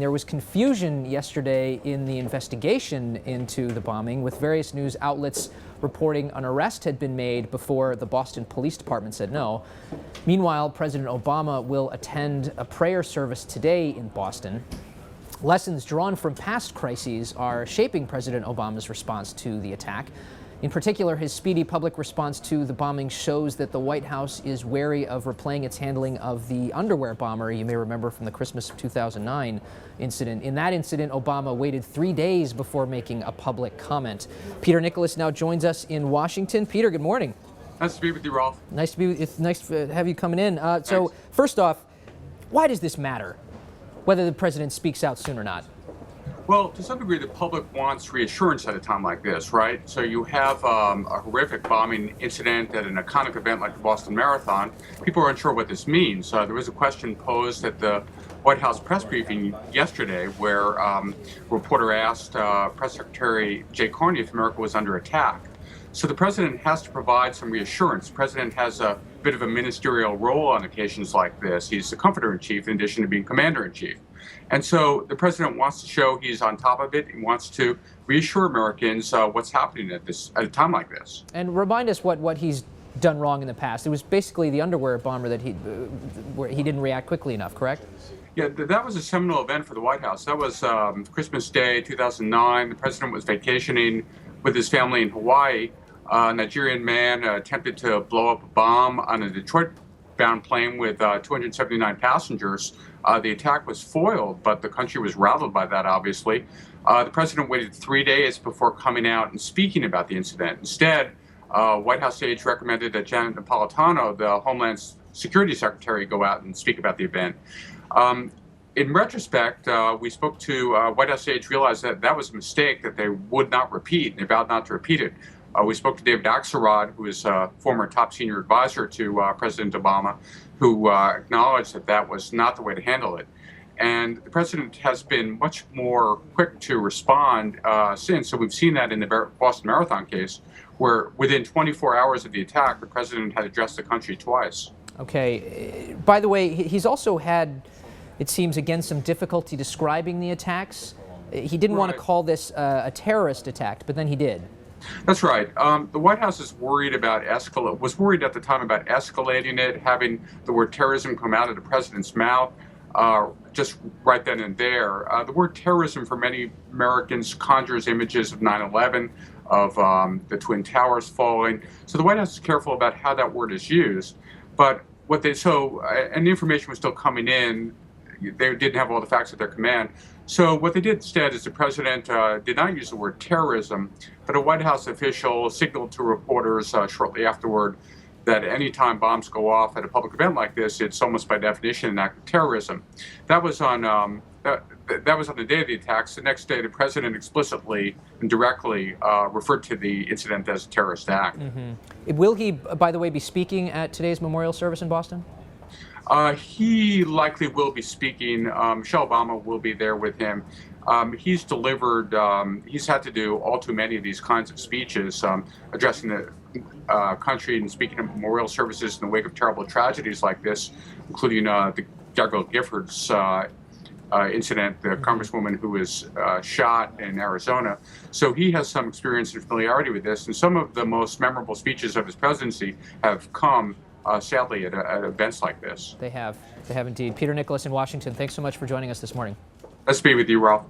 There was confusion yesterday in the investigation into the bombing, with various news outlets reporting an arrest had been made before the Boston Police Department said no. Meanwhile, President Obama will attend a prayer service today in Boston. Lessons drawn from past crises are shaping President Obama's response to the attack. In particular, his speedy public response to the bombing shows that the White House is wary of replaying its handling of the underwear bomber you may remember from the Christmas of 2009 incident. In that incident, Obama waited 3 days before making a public comment. Peter Nicholas now joins us in Washington. Peter, good morning. Nice to be with you, Rolf. It's nice to have you coming in. So first off, why does this matter, whether the president speaks out soon or not? Well, to some degree, the public wants reassurance at a time like this, right? So you have a horrific bombing incident at an iconic event like the Boston Marathon. People are unsure what this means. There was a question posed at the White House press briefing yesterday where a reporter asked Press Secretary Jay Carney if America was under attack. So the president has to provide some reassurance. The president has a bit of a ministerial role on occasions like this. He's the commander-in-chief in addition to being commander-in-chief. And so the president wants to show he's on top of it. He wants to reassure Americans what's happening at a time like this. And remind us what he's done wrong in the past. It was basically the underwear bomber that where he didn't react quickly enough, correct? Yeah, that was a seminal event for the White House. That was Christmas Day, 2009. The president was vacationing with his family in Hawaii. A Nigerian man attempted to blow up a bomb on a Detroit-bound plane with 279 passengers. The attack was foiled, but the country was rattled by that, obviously. The president waited 3 days before coming out and speaking about the incident. Instead, White House aides recommended that Janet Napolitano, the Homeland Security Secretary, go out and speak about the event. In retrospect, we spoke to White House aides, realized that that was a mistake that they would not repeat, and they vowed not to repeat it. We spoke to David Axelrod, who is a former top senior advisor to President Obama, who acknowledged that that was not the way to handle it. And the president has been much more quick to respond since. So we've seen that in the Boston Marathon case, where within 24 hours of the attack, the president had addressed the country twice. Okay. By the way, he's also had, it seems, again, some difficulty describing the attacks. He didn't want to call this a terrorist attack, but then he did. That's right. The White House is worried about was worried at the time about escalating it, having the word terrorism come out of the president's mouth just right then and there. The word terrorism for many Americans conjures images of 9/11, of the Twin Towers falling. So the White House is careful about how that word is used. But and the information was still coming in. They didn't have all the facts at their command. So what they did instead is the president did not use the word terrorism, but a White House official signaled to reporters shortly afterward that any time bombs go off at a public event like this, it's almost by definition an act of terrorism. That was on that was on the day of the attacks. The next day, the president explicitly and directly referred to the incident as a terrorist act. Mm-hmm. Will he, by the way, be speaking at today's memorial service in Boston? He likely will be speaking. Michelle Obama will be there with him. He's delivered, he's had to do all too many of these kinds of speeches, addressing the country and speaking at memorial services in the wake of terrible tragedies like this, including the Gabrielle Giffords incident, the congresswoman who was shot in Arizona. So he has some experience and familiarity with this, and some of the most memorable speeches of his presidency have come sadly at events like this. They have indeed. Peter Nicholas in Washington, thanks so much for joining us this morning. Let's be with you, Ralph.